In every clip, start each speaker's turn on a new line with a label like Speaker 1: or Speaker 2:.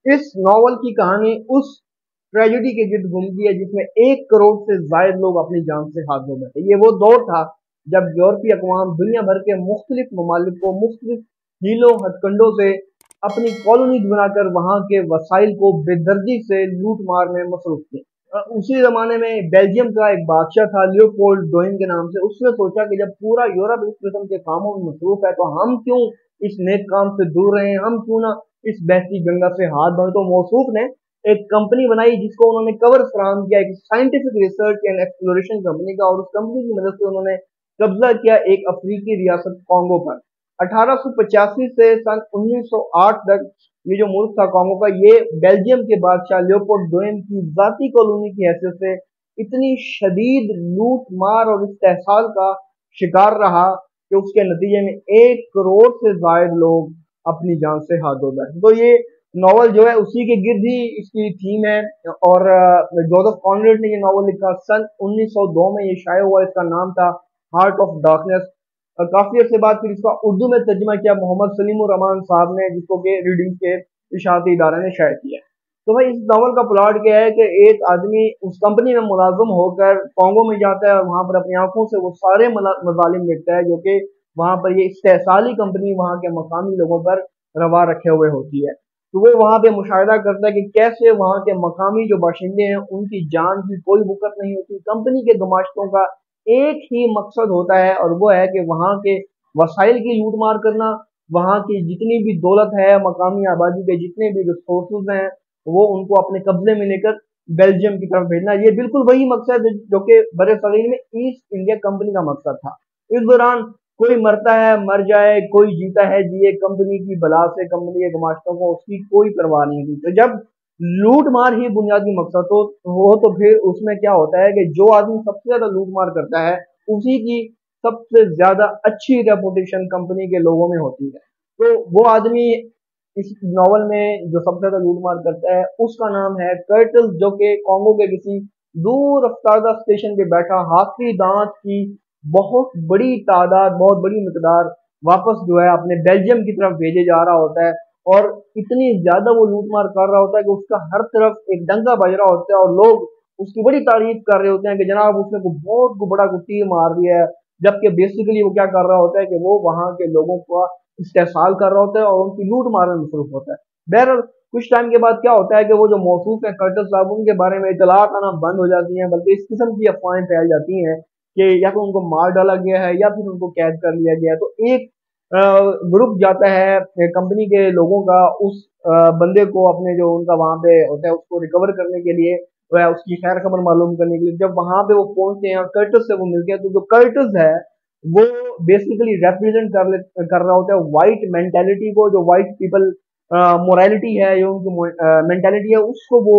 Speaker 1: इस नॉवल की कहानी उस ट्रेजेडी के गिर्द घूमती है जिसमें 1 करोड़ से ज्यादा लोग अपनी जान से हाथ धो बैठे। ये वो दौर था जब यूरोपीय अक़वाम दुनिया भर के मुख्तलिफ ममालिक को मुख्तलिफ हीलों हथकंडों से अपनी कॉलोनी बनाकर वहां के वसाइल को बेदर्दी से लूट मार में मसरूफ थे। उसी जमाने में बेल्जियम का एक बादशाह था लियोपोल्ड डोइन के नाम से। उसने सोचा कि जब पूरा यूरोप इस किस्म के कामों में मसरूफ है तो हम क्यों इस नेक काम से दूर रहे, हम क्यों ना इस बहती गंगा से हाथ धोएं। तो मौसूफ ने एक कंपनी बनाई जिसको उन्होंने कवर फराहम किया, एक scientific research and exploration company का, और उस कंपनी की मदद से उन्होंने कब्जा किया एक अफ्रीकी रियासत कॉन्गो पर। 1885 से सन 1908 तक ये जो मुल्क था कॉन्गो का, ये बेल्जियम के बादशाह लियोपोल्ड दोम की जाती कॉलोनी की हैसियत से इतनी शदीद लूट मार और इस्तेहसाल का शिकार रहा कि उसके नतीजे में 1 करोड़ से ज्यादा लोग अपनी जान से हाथ धो बैठे। तो ये नॉवल जो है उसी के गिर्द ही इसकी थीम है। और जोसेफ कॉनरेड ने ये नॉवल लिखा सन 1902 में, ये शाया हुआ। इसका नाम था हार्ट ऑफ डार्कनेस। काफी अर्से बाद फिर इसका उर्दू में तर्जुमा किया मोहम्मद सलीमुर रहमान साहब ने, जिसको कि रीडिंग के इशारती इदारे ने शाया किया। तो भाई इस नॉवल का प्लॉट क्या है कि एक आदमी उस कंपनी में मुलाजिम होकर कॉन्गो में जाता है और वहां पर अपनी आंखों से वो सारे मजालिम देखता है जो कि वहां पर ये इस्तेहसाली कंपनी वहां के मकामी लोगों पर रवा रखे हुए होती है। तो वो वहां पे मुशाहिदा करता है कि कैसे वहां के मकामी जो बाशिंदे हैं उनकी जान की कोई बुकत नहीं होती। कंपनी के गुमाश्तों का एक ही मकसद होता है और वो है कि वहां के वसाइल की लूट मार करना, वहां की जितनी भी दौलत है, मकामी आबादी के जितने भी रिसोर्सेज हैं, वो उनको अपने कब्जे में लेकर बेल्जियम की तरफ भेजना। ये बिल्कुल वही मकसद जो कि बड़े सगीर में ईस्ट इंडिया कंपनी का मकसद था। इस दौरान कोई मरता है मर जाए, कोई जीता है जिए, कंपनी की बला से, कंपनी के गुमाश्तों को उसकी कोई परवाह नहीं थी। तो जब लूट मार ही बुनियादी मकसद तो फिर उसमें क्या होता है कि जो आदमी सबसे ज्यादा लूट मार करता है उसी की सबसे ज्यादा अच्छी रेपुटेशन कंपनी के लोगों में होती है। तो वो आदमी इस नॉवल में जो सबसे ज्यादा लूट मार करता है उसका नाम है कर्टल, जो कि कॉन्गो के किसी दूर अफ्तारदा स्टेशन पे बैठा हाथी दांत की बहुत बड़ी तादाद, बहुत बड़ी मिकदार वापस जो है अपने बेल्जियम की तरफ भेजे जा रहा होता है। और इतनी ज्यादा वो लूटमार कर रहा होता है कि उसका हर तरफ एक डंका बज रहा होता है और लोग उसकी बड़ी तारीफ कर रहे होते हैं कि जनाब उसने को बहुत बड़ा तीर मार दिया है। जबकि बेसिकली वो क्या कर रहा होता है कि वो वहां के लोगों का इस्तेहसाल कर रहा होता है और उनकी लूट मार में मसरूफ होता है। बहरहाल कुछ टाइम के बाद क्या होता है कि वो जो मौसूफ है कर्टल साहब, उनके बारे में इतलात आना बंद हो जाती हैं, बल्कि इस किस्म की अफवाहें फैल जाती हैं कि या तो उनको मार डाला गया है या फिर उनको कैद कर लिया गया है। तो एक ग्रुप जाता है कंपनी के लोगों का उस बंदे को अपने जो उनका वहां पे होता है उसको रिकवर करने के लिए, वह उसकी खैर खबर मालूम करने के लिए। जब वहां पे वो पहुंचते हैं और कर्टस से वो मिलते हैं, तो जो कर्टस है वो बेसिकली रिप्रेजेंट कर रहा होता है व्हाइट मेंटेलिटी को, जो व्हाइट पीपल मोरालिटी है, जो उनकी मेंटेलिटी है, उसको वो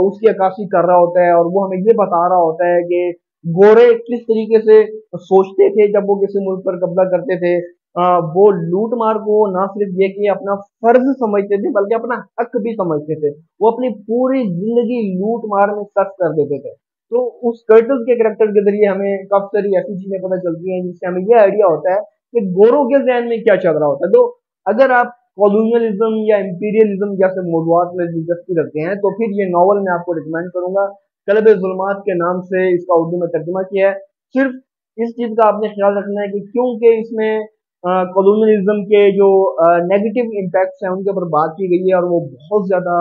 Speaker 1: उसकी अक्कासी कर रहा होता है। और वो हमें ये बता रहा होता है कि गोरे किस तरीके से सोचते थे जब वो किसी मुल्क पर कब्जा करते थे। वो लूट मार को ना सिर्फ ये कि अपना फर्ज समझते थे बल्कि अपना हक भी समझते थे। वो अपनी पूरी जिंदगी लूट मार में सर्फ कर देते थे। तो उस कर्टल्स के करेक्टर के जरिए हमें काफी सारी ऐसी चीजें पता चलती हैं जिससे हमें यह आइडिया होता है कि गोरों के जहन में क्या चल रहा होता है। तो अगर आप कॉलोनियलिज्म या इंपीरियलिज्म जैसे मौजूद में दिलचस्पी रखते हैं तो फिर ये नॉवल मैं आपको रिकमेंड करूंगा। कलब जुल्मात के नाम से इसका उर्दू में तर्जुमा किया है। सिर्फ इस चीज का आपने ख्याल रखना है कि क्योंकि इसमें कॉलोनियलिज्म के जो नेगेटिव इम्पैक्ट्स हैं उनके ऊपर बात की गई है और वो बहुत ज्यादा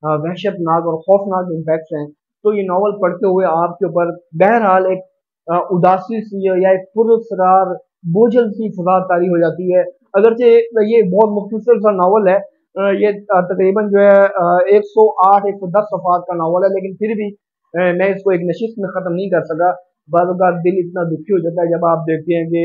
Speaker 1: वहशतनाक और खौफनाक इम्पैक्ट्स हैं। तो ये नॉवल पढ़ते हुए आपके ऊपर बहरहाल एक उदासी सी या एक पुरस्कार बोझल सी फजा तारी हो जाती है। अगरचे ये बहुत मुख्तसर सा नॉवल है, ये तकरीबन जो है 108-110 सफ़ात का नॉवल है, लेकिन फिर भी मैं इसको एक नशिस्त में ख़त्म नहीं कर सका। बाद दिल इतना दुखी हो जाता है जब आप देखते हैं कि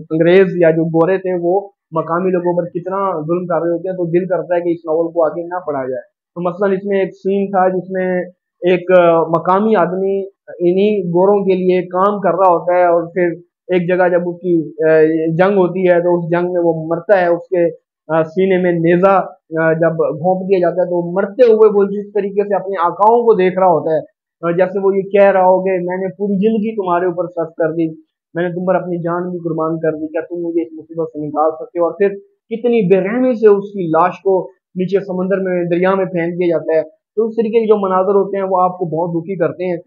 Speaker 1: अंग्रेज या जो गोरे थे वो मकामी लोगों पर कितना जुल्म कर रहे होते हैं। तो दिल करता है कि इस नॉवल को आगे ना पढ़ा जाए। तो मसलन इसमें एक सीन था जिसमें एक मकामी आदमी इन्हीं गोरों के लिए काम कर रहा होता है और फिर एक जगह जब उसकी जंग होती है तो उस जंग में वो मरता है। उसके सीने में नेजा जब घोंप दिया जाता है तो मरते हुए वो जिस तरीके से अपने आकाओं को देख रहा होता है, जैसे वो ये कह रहा हो कि मैंने पूरी जिंदगी तुम्हारे ऊपर सर्फ कर दी, मैंने तुम पर अपनी जान भी कुर्बान कर दी, क्या तुम मुझे इस मुसीबत से निकाल सकते हो। और फिर कितनी बेरहमी से उसकी लाश को नीचे समंदर में दरिया में फेंक दिया जाता है। तो इस तरीके के जो मनाजर होते हैं वो आपको बहुत दुखी करते हैं।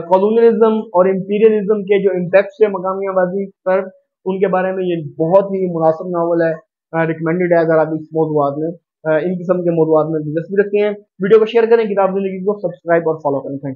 Speaker 1: कॉलोनियलिज्म और इम्पीरियलिज्म के जो इम्पैक्ट्स है मकामी आबादी पर, उनके बारे में ये बहुत ही मुनासिब नावल है। रिकमेंडेड है अगर आप इस मौजूद में इन किस्म के मौजूद में दिलचस्पी रखते हैं। वीडियो को शेयर करें, किताब ज़िंदगी को सब्सक्राइब और फॉलो करें। Thank you.